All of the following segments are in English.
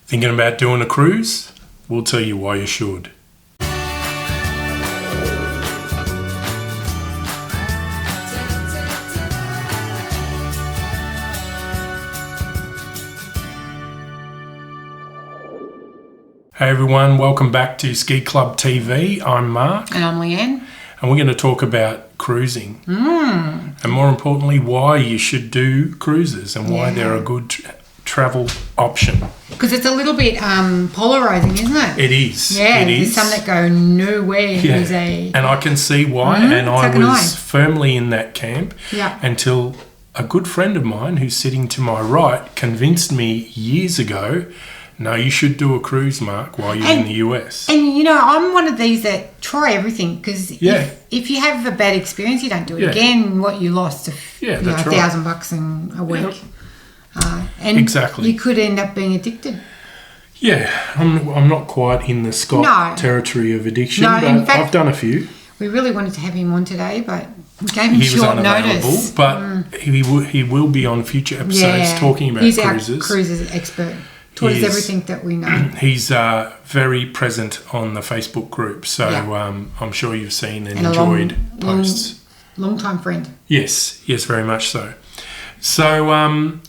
Thinking about doing a cruise? We'll tell you why you should. Hey everyone, welcome back to Ski Club TV. I'm Mark. And I'm Leanne. And we're going to talk about cruising. And more importantly, why you should do cruises and why they're a good travel option. Because it's a little bit polarising, isn't it? It is. Yeah, it is. There's some that go nowhere. Yeah. And I can see why. And I was firmly in that camp until a good friend of mine who's sitting to my right convinced me years ago, no, you should do a cruise, Mark, while you're in the US. And, you know, I'm one of these that try everything because if you have a bad experience, you don't do it again. What you lost, $1,000 in a week. And exactly. You could end up being addicted. Yeah, I'm not quite in the Scott territory of addiction, but in fact, I've done a few. We really wanted to have him on today, but we gave him short notice. But he will be on future episodes talking about cruises. He's our cruises expert. Taught us everything that we know. He's very present on the Facebook group, so I'm sure you've seen and enjoyed posts. Long-time friend. Yes, very much so. So,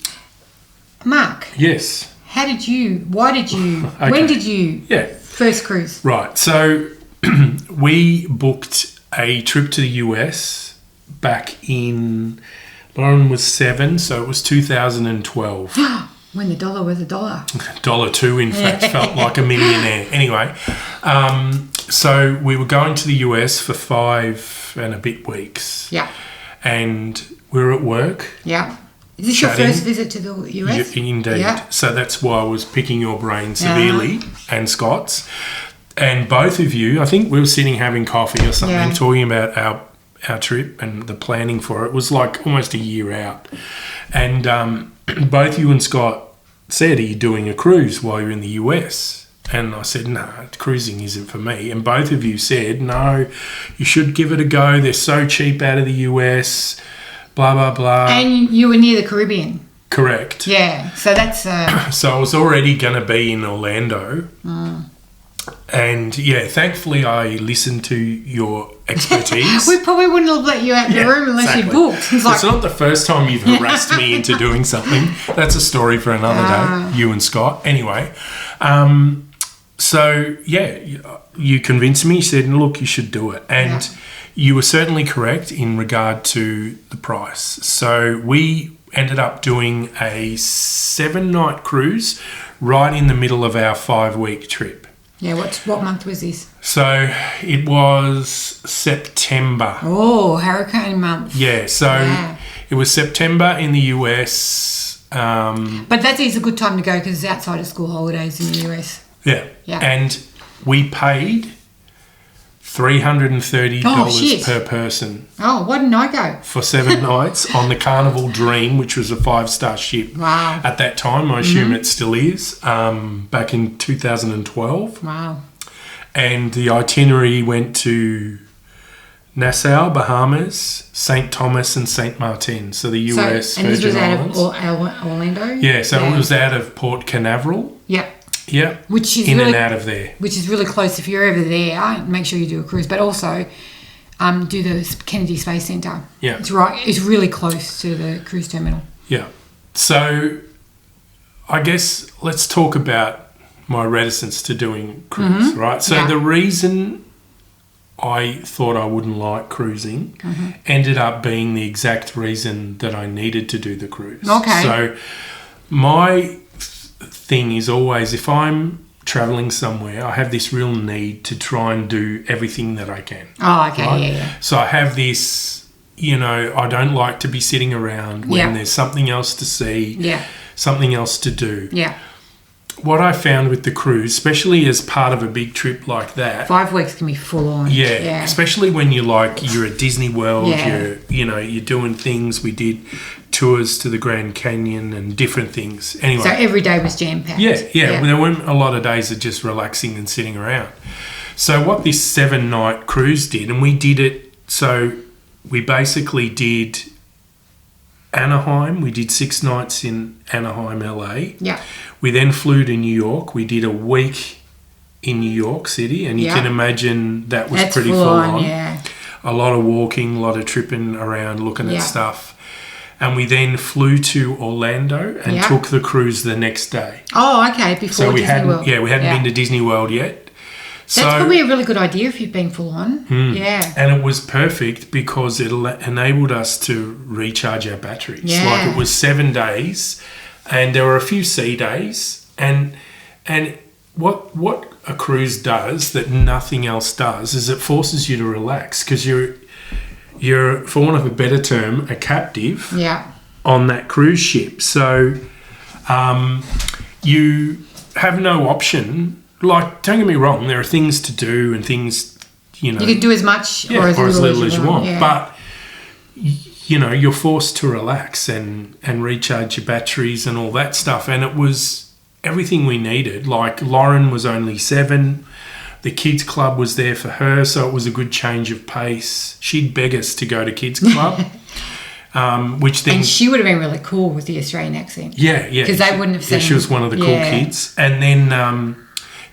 Mark. Yes. Why did you, when did you first cruise? Right, so we booked a trip to the US back in, Lauren was 7, so it was 2012. When the dollar was $1. $1.02, in fact, felt like a millionaire. Anyway, so we were going to the US for 5 and a bit weeks. Yeah. And we were at work. Yeah. Is this your first visit to the US? Indeed. Yeah. So that's why I was picking your brain severely and Scott's. And both of you, I think we were sitting having coffee or something, talking about our trip and the planning for it. It was like almost a year out. And both you and Scott said, are you doing a cruise while you're in the US? And I said, no, cruising isn't for me. And both of you said, no, you should give it a go. They're so cheap out of the US, blah, blah, blah. And you were near the Caribbean. Correct. Yeah, so that's... So I was already going to be in Orlando. And, thankfully I listened to your expertise. We probably wouldn't have let you out the room unless you booked. It's not the first time you've harassed me into doing something. That's a story for another day, you and Scott. Anyway, you convinced me. You said, look, you should do it. And you were certainly correct in regard to the price. So we ended up doing a 7-night cruise right in the middle of our 5-week trip. Yeah, what month was this? So it was September. Oh, hurricane month. Yeah, so it was September in the US. But that is a good time to go because it's outside of school holidays in the US. Yeah. And we paid $330 per person. Oh, why didn't I go? For 7 nights on the Carnival Dream, which was a 5-star ship. Wow. At that time, I assume it still is, back in 2012. Wow. And the itinerary went to Nassau, Bahamas, St. Thomas and St. Martin. So the US and this was Islands. Out of Orlando? Yeah, so it was out of Port Canaveral. Yep. Yeah, which is and out of there. Which is really close. If you're ever there, make sure you do a cruise, but also do the Kennedy Space Centre. Yeah. It's really close to the cruise terminal. Yeah. So I guess let's talk about my reticence to doing cruise, right? So the reason I thought I wouldn't like cruising ended up being the exact reason that I needed to do the cruise. Okay. So my thing is always, if I'm traveling somewhere, I have this real need to try and do everything that I can. Oh, okay, right? yeah. So I have this, I don't like to be sitting around when there's something else to see, something else to do. Yeah. What I found with the cruise, especially as part of a big trip like that, 5 weeks can be full on. Yeah. Especially when you're at Disney World, you're doing things. We did tours to the Grand Canyon and different things. Anyway, so every day was jam-packed. Yeah. There weren't a lot of days of just relaxing and sitting around. So what this 7-night cruise did, and we did it, so we basically did Anaheim. We did 6 nights in Anaheim, LA. Yeah. We then flew to New York. We did a week in New York City, and you can imagine that's pretty full on. Yeah. A lot of walking, a lot of tripping around, looking at stuff. And we then flew to Orlando and took the cruise the next day. Oh, okay, before Disney World. Yeah, we hadn't been to Disney World yet. That's probably a really good idea if you've been full on. Yeah. And it was perfect because it enabled us to recharge our batteries. Yeah. Like, it was 7 days, and there were a few sea days. And what a cruise does that nothing else does is it forces you to relax, because you're, for want of a better term, a captive on that cruise ship. So you have no option. Like, don't get me wrong, there are things to do and things, you know. You can do as much or as little as you want. Yeah. But, you know, you're forced to relax and recharge your batteries and all that stuff. And it was everything we needed. Like, Lauren was only 7. The kids club was there for her, so it was a good change of pace. She'd beg us to go to kids club, which then... And she would have been really cool with the Australian accent. Yeah. Because they wouldn't have seen... Yeah, she was one of the cool kids. And then...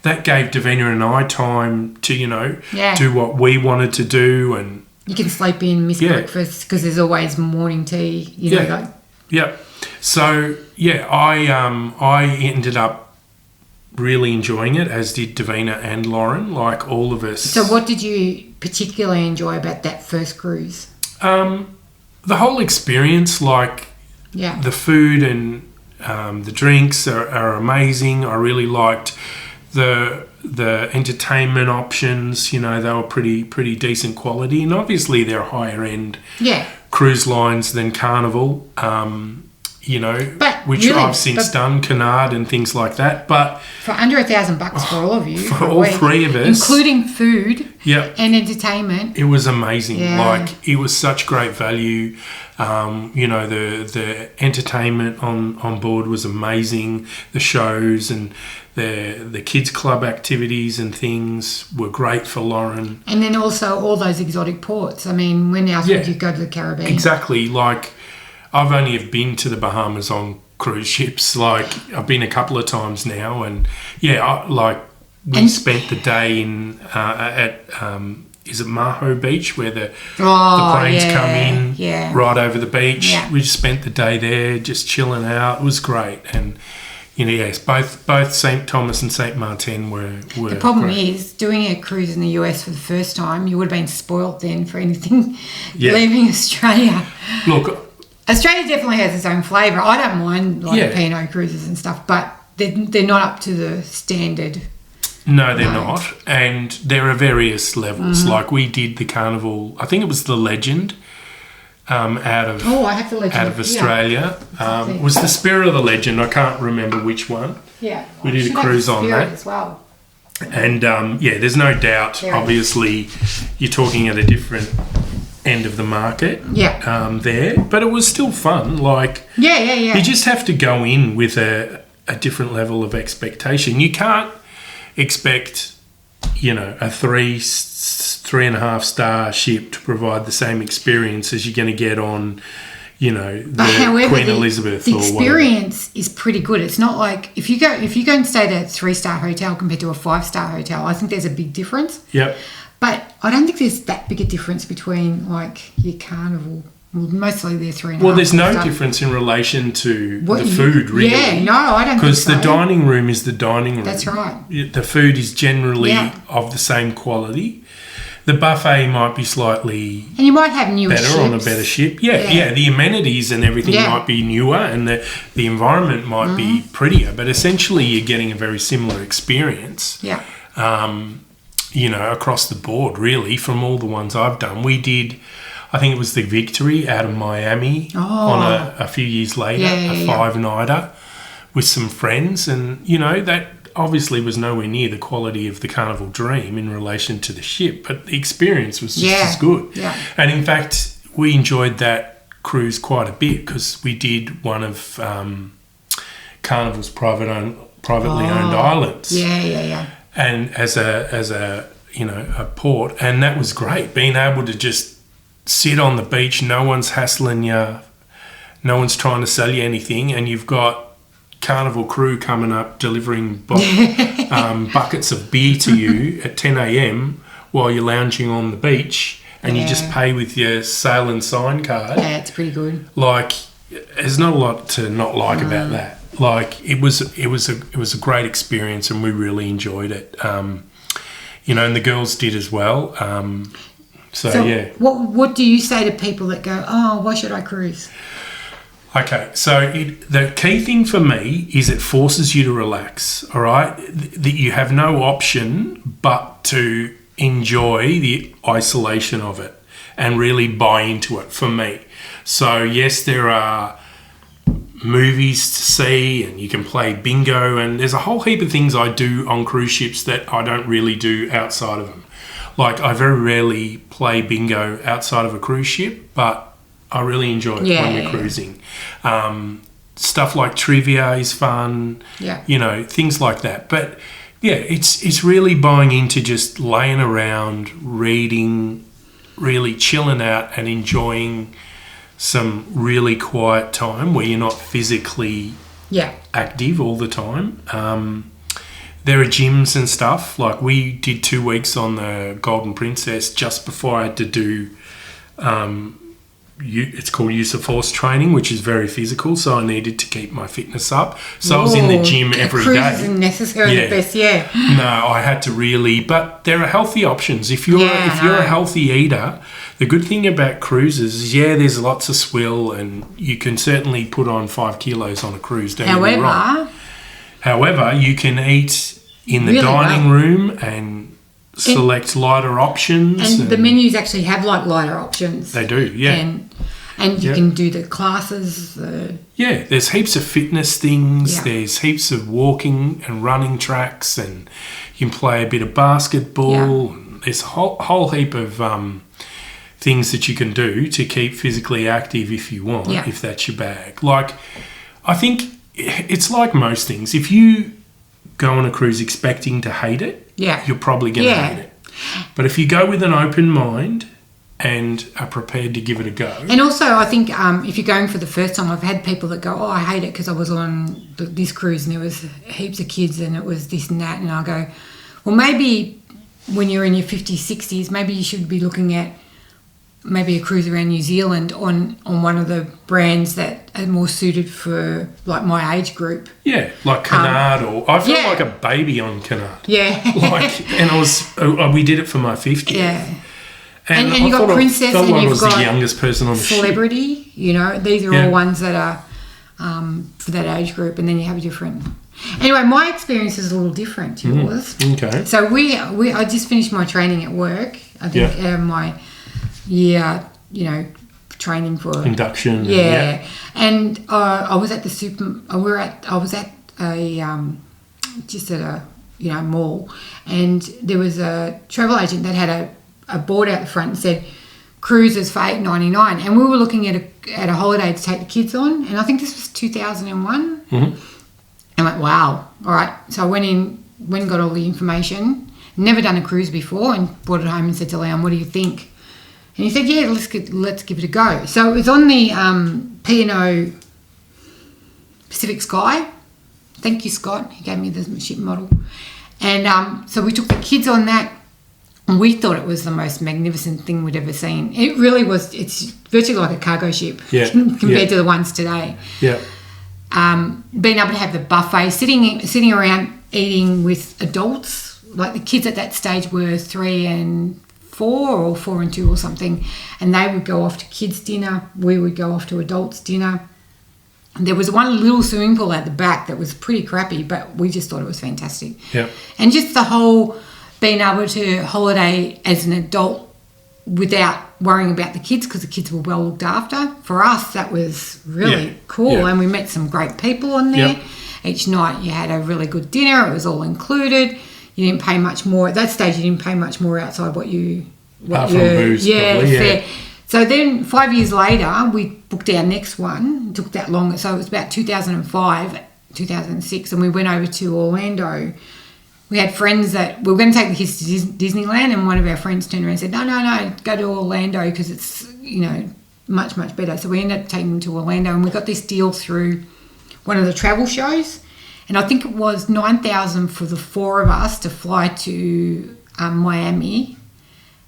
that gave Davina and I time to, you know, do what we wanted to do. And you can sleep in, miss breakfast, because there's always morning tea, you know. Like. Yeah. So, I ended up really enjoying it, as did Davina and Lauren, like all of us. So what did you particularly enjoy about that first cruise? The whole experience, like the food and the drinks are amazing. I really liked... The entertainment options, you know, they were pretty decent quality, and obviously they're higher end cruise lines than Carnival, you know, which really, I've since done, Canard and things like that. But for under $1,000 for all of you, for all three of us, including food and entertainment, it was amazing. Like, it was such great value. You know, the entertainment on board was amazing. The shows and the kids club activities and things were great for Lauren. And then also all those exotic ports. I mean, when else would you go to the Caribbean? Exactly. Like, I've only been to the Bahamas on cruise ships. Like, I've been a couple of times now, and we spent the day in at is it Maho Beach, where the planes come in right over the beach. Yeah. We just spent the day there, just chilling out. It was great. And, you know, yes, both St. Thomas and St. Martin were the problem is, doing a cruise in the US for the first time, you would have been spoilt then for anything leaving Australia. Look, Australia definitely has its own flavour. I don't mind Pinot cruises and stuff, but they're not up to the standard. No, they're not. And there are various levels. Mm-hmm. Like, we did the Carnival, I think it was the Legend, out of Australia. It was the Spirit of the Legend. I can't remember which one. Yeah. We did a cruise on that as well. And there's no doubt, obviously, you're talking at a different end of the market there. But it was still fun. Like, you just have to go in with a different level of expectation. You can't expect, you know, a 3.5 star ship to provide the same experience as you're going to get on, you know, Queen Elizabeth. The experience is pretty good. It's not like if you go and stay at a 3-star hotel compared to a 5-star hotel, I think there's a big difference. Yep. But I don't think there's that big a difference between, like, your Carnival. Well, mostly they're 3.5. Well, there's no difference in relation to the food, really. Yeah, no, I don't think so. Because the dining room is the dining room. That's right. The food is generally of the same quality. The buffet might be slightly and you might have newer better ships. On a better ship. Yeah. The amenities and everything might be newer, and the environment might be prettier. But essentially, you're getting a very similar experience. Yeah. You know, across the board, really, from all the ones I've done. We did, I think it was the Victory out of Miami on a few years later, a 5-nighter with some friends. And, you know, that obviously was nowhere near the quality of the Carnival Dream in relation to the ship, but the experience was just as good. Yeah. And in fact, we enjoyed that cruise quite a bit because we did one of Carnival's privately owned islands. Yeah. And as a you know, a port, and that was great. Being able to just sit on the beach, no one's hassling you, no one's trying to sell you anything, and you've got, Carnival crew coming up delivering buckets of beer to you at 10 a.m. while you're lounging on the beach, and you just pay with your sail and sign card. Yeah, it's pretty good. Like, there's not a lot to not like about that. Like, it was a great experience, and we really enjoyed it. You know, and the girls did as well. So yeah. What do you say to people that go, oh, why should I cruise? Okay, so the key thing for me is it forces you to relax, all right? That you have no option but to enjoy the isolation of it and really buy into it for me. So yes, there are movies to see and you can play bingo, and there's a whole heap of things I do on cruise ships that I don't really do outside of them. Like, I very rarely play bingo outside of a cruise ship, but I really enjoy it when we're cruising. Stuff like trivia is fun, you know, things like that. But yeah, it's really buying into just laying around, reading, really chilling out and enjoying some really quiet time where you're not physically active all the time. There are gyms and stuff. Like, we did 2 weeks on the Golden Princess just before I had to do it's called use of force training, which is very physical, so I needed to keep my fitness up. So I was in the gym every day. Cruise isn't necessarily the best, No, I had to really, but there are healthy options. If you're a healthy eater, the good thing about cruises is, there's lots of swill, and you can certainly put on 5 kilos on a cruise. Don't get me wrong. However, you can eat in the dining room and select lighter options. And the menus actually have like lighter options. They do, And you can do the classes. There's heaps of fitness things. There's heaps of walking and running tracks, and you can play a bit of basketball. And there's a whole heap of things that you can do to keep physically active if you want, if that's your bag. Like, I think it's like most things. If you go on a cruise expecting to hate it, you're probably going to hate it. But if you go with an open mind and are prepared to give it a go. And also, I think if you're going for the first time, I've had people that go, oh, I hate it because I was on this cruise and there was heaps of kids and it was this and that. And I go, well, maybe when you're in your 50s, 60s, maybe you should be looking at maybe a cruise around New Zealand on one of the brands that are more suited for like my age group. Yeah, like Cunard, or I felt like a baby on Cunard. Yeah. And we did it for my 50th. Yeah. And you've got Princess and you've got the youngest person on the Celebrity, ship. You know, these are all ones that are for that age group, and then you have a different. Anyway, my experience is a little different to yours. Okay. So I just finished my training at work. I think my year, training for induction. Yeah. And I was at the I was at a just at a mall, and there was a travel agent that had a board out the front and said cruises for $8.99, and we were looking at a holiday to take the kids on, and I think this was 2001. I went, wow, all right. So I went and got all the information. Never done a cruise before, and brought it home and said to Leanne, what do you think? And he said, yeah, let's give it a go. So it was on the P&O Pacific Sky. Thank you, Scott. He gave me the ship model. And so we took the kids on that, and we thought it was the most magnificent thing we'd ever seen. It really was. It's virtually like a cargo ship compared to the ones today. Yeah. Being able to have the buffet, sitting around eating with adults. Like the kids at that stage were 3 and 4 or 4 and 2 or something, and they would go off to kids' dinner. We would go off to adults' dinner. And there was one little swimming pool at the back that was pretty crappy, but we just thought it was fantastic. Yeah. And just the whole being able to holiday as an adult without worrying about the kids, because the kids were well looked after. For us, that was really cool. Yeah. And we met some great people on there. Yep. Each night you had a really good dinner. It was all included. You didn't pay much more. At that stage, you didn't pay much more outside what you... Apart from booze, probably, fair. So then 5 years later, we booked our next one. It took that long. So it was about 2005, 2006, and we went over to Orlando. We had friends that we were going to take the kids to Disneyland, and one of our friends turned around and said, no, go to Orlando because it's, much, much better. So we ended up taking them to Orlando, and we got this deal through one of the travel shows, and I think it was $9,000 for the 4 of us to fly to Miami,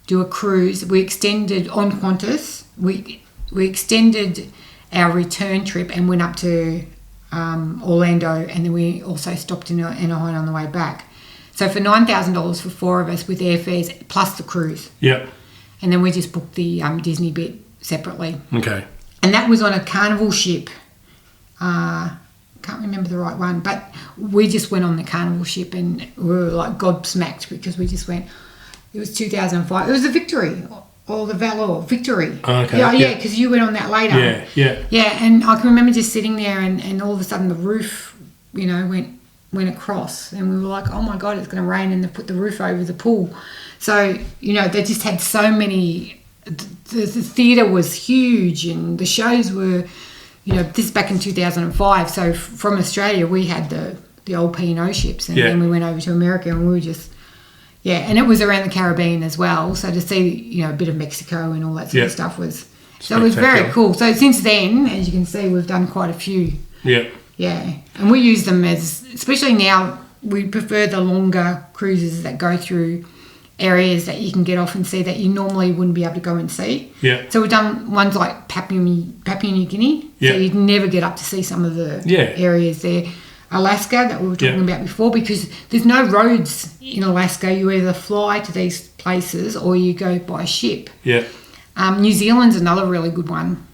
do a cruise. We extended on Qantas. We extended our return trip and went up to Orlando, and then we also stopped in Anaheim on the way back. So for $9,000 for 4 of us with airfares plus the cruise. Yep. And then we just booked the Disney bit separately. Okay. And that was on a Carnival ship. Can't remember the right one, but we just went on the Carnival ship and we were like gobsmacked because we just went. It was 2005. It was the Victory or the Valor Victory. Okay. Yeah, because you went on that later. Yeah. And I can remember just sitting there and all of a sudden the roof, went across, and we were like, oh my God, it's going to rain, and they put the roof over the pool. So they just had so many. The theatre was huge, and the shows were. This is back in 2005. So from Australia, we had the old P&O ships, and then we went over to America, and we were just, and it was around the Caribbean as well. So to see, a bit of Mexico and all that sort of stuff was, so it was very cool. So since then, as you can see, we've done quite a few. Yeah. Yeah. And we use them especially now, we prefer the longer cruises that go through areas that you can get off and see that you normally wouldn't be able to go and see. Yeah. So we've done ones like Papua New Guinea. Yeah. So you'd never get up to see some of the areas there. Alaska that we were talking about before, because there's no roads in Alaska. You either fly to these places or you go by ship. Yeah. New Zealand's another really good one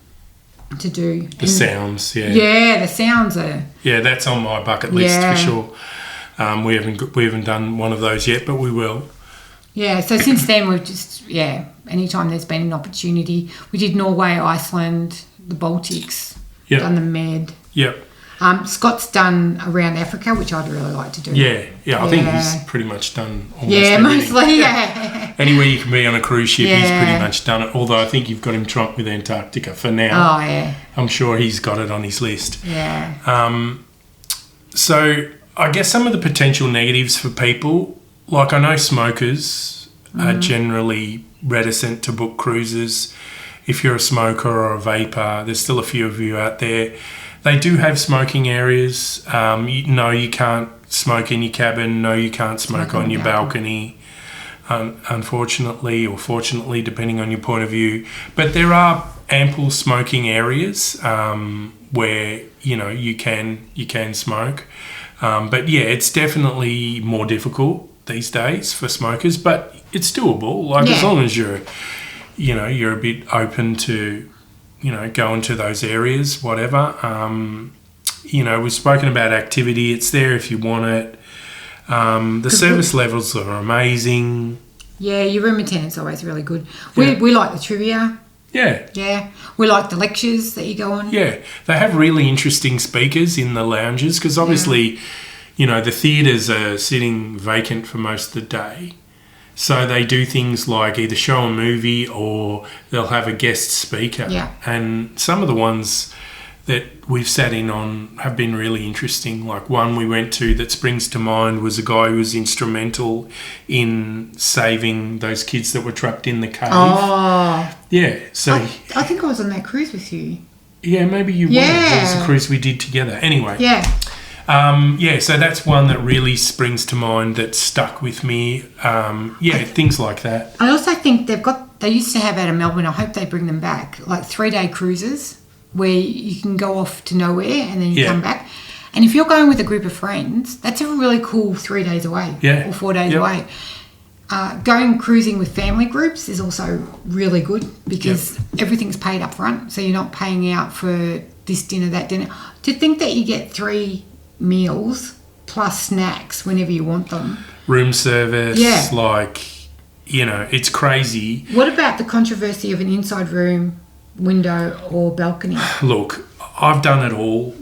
to do. The sounds, Yeah, the sounds are... Yeah, that's on my bucket list for sure. We haven't done one of those yet, but we will. Yeah, so since then we've just, anytime there's been an opportunity. We did Norway, Iceland, the Baltics, done the Med. Yep. Scott's done around Africa, which I'd really like to do. Yeah, I think he's pretty much done almost everything. Mostly, Anywhere you can be on a cruise ship, he's pretty much done it. Although I think you've got him trumped with Antarctica for now. Oh, yeah. I'm sure he's got it on his list. Yeah. So I guess some of the potential negatives for people, like I know smokers are generally reticent to book cruises. If you're a smoker or a vapor, there's still a few of you out there. They do have smoking areas. You can't smoke in your cabin. No, you can't smoke on your balcony, unfortunately or fortunately, depending on your point of view. But there are ample smoking areas where you can smoke. But it's definitely more difficult these days for smokers. But it's doable. As long as you're a bit open to. Go into those areas, whatever. We've spoken about activity. It's there if you want it. The service levels are amazing. Yeah, your room attendant's always really good. We like the trivia. Yeah. Yeah. We like the lectures that you go on. Yeah. They have really interesting speakers in the lounges because obviously, the theatres are sitting vacant for most of the day. So they do things like either show a movie or they'll have a guest speaker. Yeah. And some of the ones that we've sat in on have been really interesting. Like one we went to that springs to mind was a guy who was instrumental in saving those kids that were trapped in the cave. Oh. Yeah. So I think I was on that cruise with you. Yeah, maybe you were. It was a cruise we did together. Anyway. Yeah. So that's one that really springs to mind that stuck with me. Things like that. I also think they used to have out of Melbourne, I hope they bring them back, like 3-day cruises where you can go off to nowhere and then you come back. And if you're going with a group of friends, that's a really cool 3 days away or 4 days away. Going cruising with family groups is also really good because everything's paid up front, so you're not paying out for this dinner, that dinner. To think that you get 3 meals plus snacks whenever you want them. Room service, it's crazy. What about the controversy of an inside room, window or balcony? Look, I've done it all.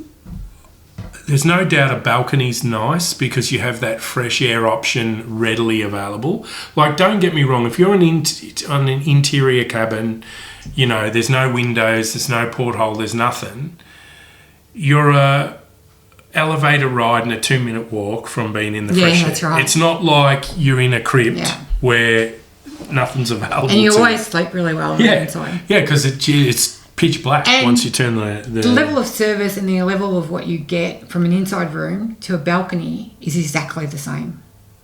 There's no doubt a balcony's nice because you have that fresh air option readily available. Like, don't get me wrong, if you're on an interior cabin, there's no windows, there's no porthole, there's nothing. You're a elevator ride and a 2-minute walk from being in the fresh air. That's right. It's not like you're in a crypt where nothing's available. And you always sleep really well on the inside. Yeah, because it's pitch black And once you turn the The level of service and the level of what you get from an inside room to a balcony is exactly the same.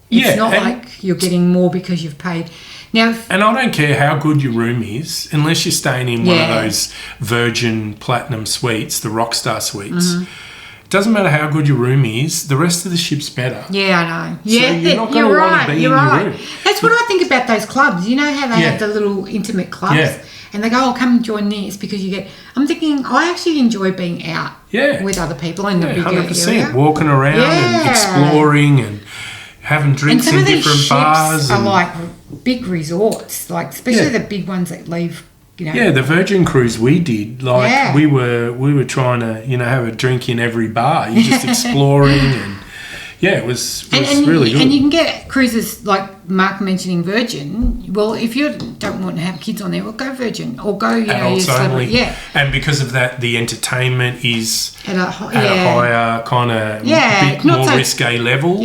It's not like you're getting more because you've paid. Now, and I don't care how good your room is, unless you're staying in one of those Virgin Platinum suites, the Rockstar suites. It doesn't matter how good your room is, the rest of the ship's better. Yeah, I know. Yeah, so you're not going to want to be in your room. That's what I think about those clubs. You know how they have the little intimate clubs? Yeah. And they go, oh, come and join this because you get... I'm thinking, I actually enjoy being out with other people in the bigger 100%. area. Walking around and exploring and having drinks in different bars. And some of these ships are like big resorts, like especially the big ones that leave... Yeah, the Virgin cruise we did, like we were trying to, have a drink in every bar. You're just exploring and it was really good. And you can get cruises like Mark mentioning Virgin. Well, if you don't want to have kids on there, well, go Virgin or go, adults only. And because of that, the entertainment is at a higher kind of bit more risque level.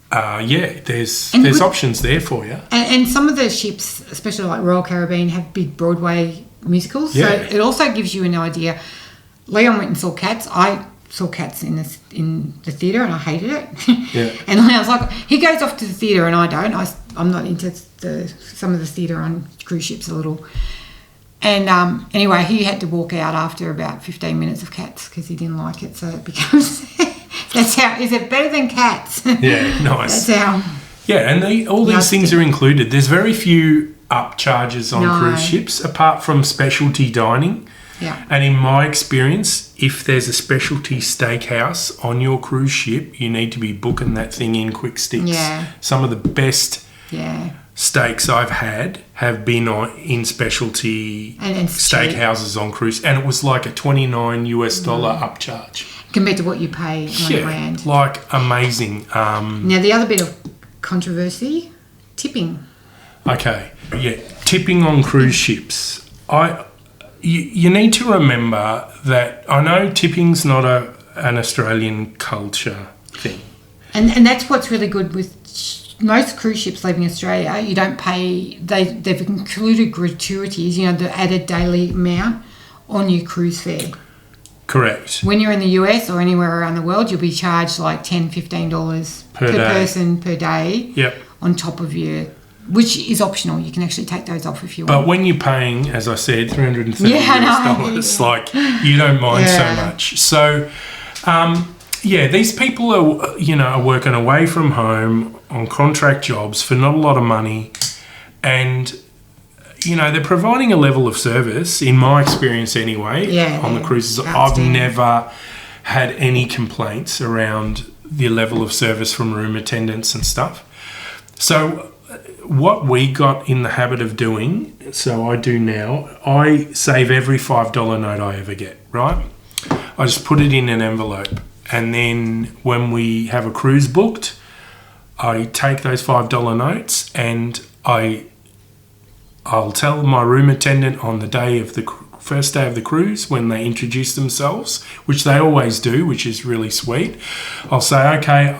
There's options there for you. And some of the ships, especially like Royal Caribbean, have big Broadway musicals. So it also gives you an idea. Leon went and saw Cats. I saw Cats in the theatre and I hated it. And I was like, he goes off to the theatre and I don't. I'm not into some of the theatre on cruise ships a little. And anyway, he had to walk out after about 15 minutes of Cats because he didn't like it. So it becomes... That's how... Is it better than Cats? Yeah, nice. That's how... Yeah, and all these things are included. There's very few upcharges on cruise ships apart from specialty dining. Yeah. And in my experience, if there's a specialty steakhouse on your cruise ship, you need to be booking that thing in quick sticks. Yeah. Some of the best steaks I've had have been in specialty steakhouses on cruise. And it was like a $29 upcharge. Compared to what you pay on land. Like amazing. Now, the other bit of controversy, tipping. Okay, tipping on cruise ships. You need to remember that I know tipping's not an Australian culture thing. And that's what's really good with most cruise ships leaving Australia. You don't pay, they've included gratuities, the added daily amount on your cruise fare. Correct. When you're in the US or anywhere around the world, you'll be charged like $10, $15 per person per day on top of your... Which is optional. You can actually take those off if you want. But when you're paying, as I said, $330, like you don't mind so much. So, these people are working away from home on contract jobs for not a lot of money, and they're providing a level of service. In my experience, anyway, on the cruises, I've never had any complaints around the level of service from room attendants and stuff. So what we got in the habit of doing, so I do now, I save every $5 note I ever get, right? I just put it in an envelope. And then when we have a cruise booked, I take those $5 notes and I'll tell my room attendant on the day of the first day of the cruise when they introduce themselves, which they always do, which is really sweet. I'll say, okay,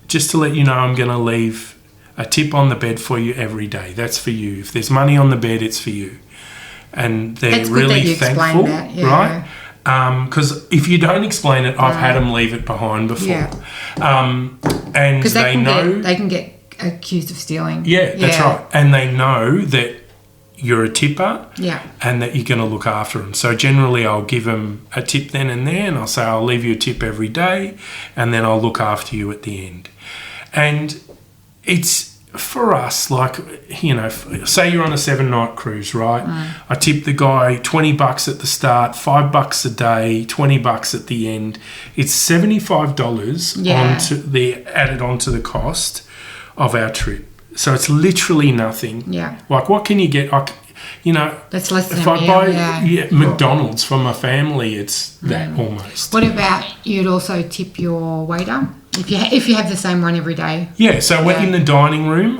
just to let you know, I'm going to leave a tip on the bed for you every day. That's for you. If there's money on the bed, it's for you. And they're really thankful, right? Because if you don't explain it, I've had them leave it behind before. And they know... They can get accused of stealing. Yeah, that's right. And they know that you're a tipper and that you're going to look after them. So generally I'll give them a tip then and there, and I'll say I'll leave you a tip every day and then I'll look after you at the end. And it's for us, like, say you're on a 7-night cruise, right? I tip the guy $20 at the start, $5 a day, $20 at the end. It's $75 added onto the cost of our trip. So it's literally nothing. Yeah. Like, what can you get? That's less than if I buy McDonald's for my family, it's that almost. What about you'd also tip your waiter if you have the same one every day? Yeah. So we're in the dining room.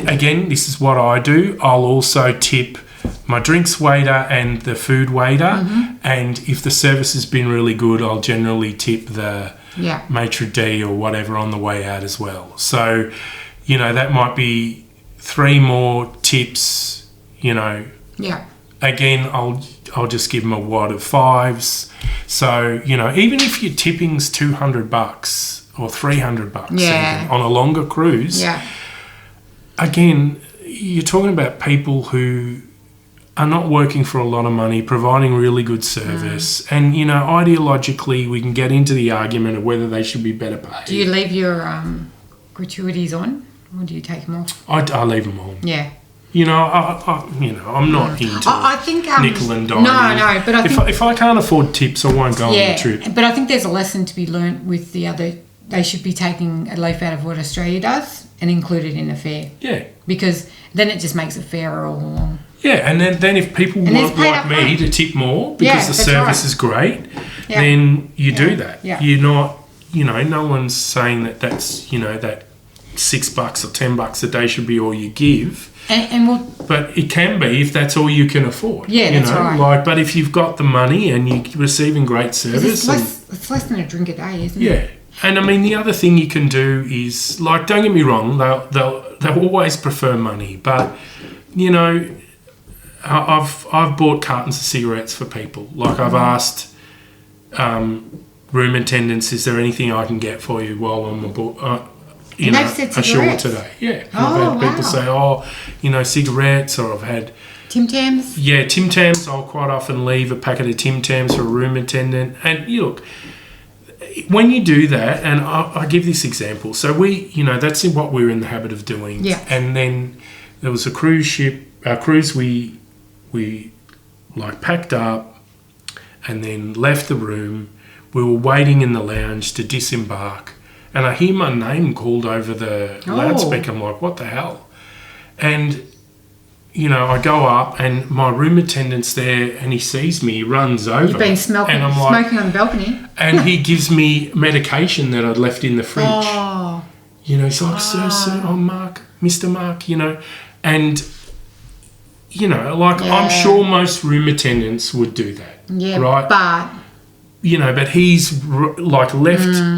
Again, this is what I do. I'll also tip my drinks waiter and the food waiter. And if the service has been really good, I'll generally tip the maitre d' or whatever on the way out as well. So, that might be 3 more tips, Yeah. Again, I'll just give them a wad of 5s. So, even if your tipping's $200 or $300 even on a longer cruise, again, you're talking about people who are not working for a lot of money, providing really good service. And, ideologically, we can get into the argument of whether they should be better paid. Do you leave your gratuities on, or do you take them off? I leave them on. Yeah. I'm not into I think nickel and dime. No, but I think if I can't afford tips, I won't go on the trip. But I think there's a lesson to be learnt with the other. They should be taking a leaf out of what Australia does and include it in the fare. Yeah. Because then it just makes it fairer all along. Yeah, and then if people want, like me, to tip more because the service is great, then you do that. Yeah. You're not, no one's saying that's, that $6 or $10 a day should be all you give. But it can be if that's all you can afford. Yeah, that's right. But if you've got the money and you're receiving great service, it's less than a drink a day, isn't it? Yeah, and I mean the other thing you can do is, like, don't get me wrong, they'll always prefer money, but I've bought cartons of cigarettes for people. Like, I've asked room attendants, is there anything I can get for you while I'm aboard? Ashore today. Yeah. I've had people say, cigarettes, or I've had Tim Tams. Yeah, Tim Tams. I'll quite often leave a packet of Tim Tams for a room attendant. And look, when you do that, and I give this example. So that's what we're in the habit of doing. Yeah. And then there was a cruise we packed up and then left the room. We were waiting in the lounge to disembark. And I hear my name called over the loudspeaker. I'm like, what the hell? And, I go up and my room attendant's there and he sees me, he runs over. You've been smoking on the balcony. And he gives me medication that I'd left in the fridge. Oh. He's like, sir, Mark, Mr. Mark, And, I'm sure most room attendants would do that. Yeah, right? but but he's left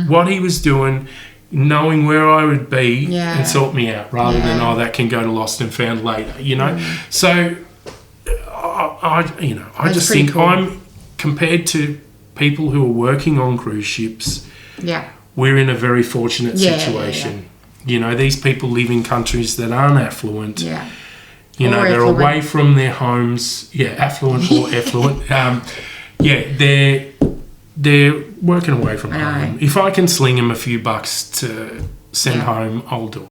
what he was doing, knowing where I would be, and sort me out, rather than that can go to lost and found later. So I just think cool. I'm compared to people who are working on cruise ships. Yeah, we're in a very fortunate situation. These people live in countries that aren't affluent. Yeah, they're away from their homes. Yeah, affluent or effluent. They're working away from home. If I can sling them a few bucks to send home, I'll do it.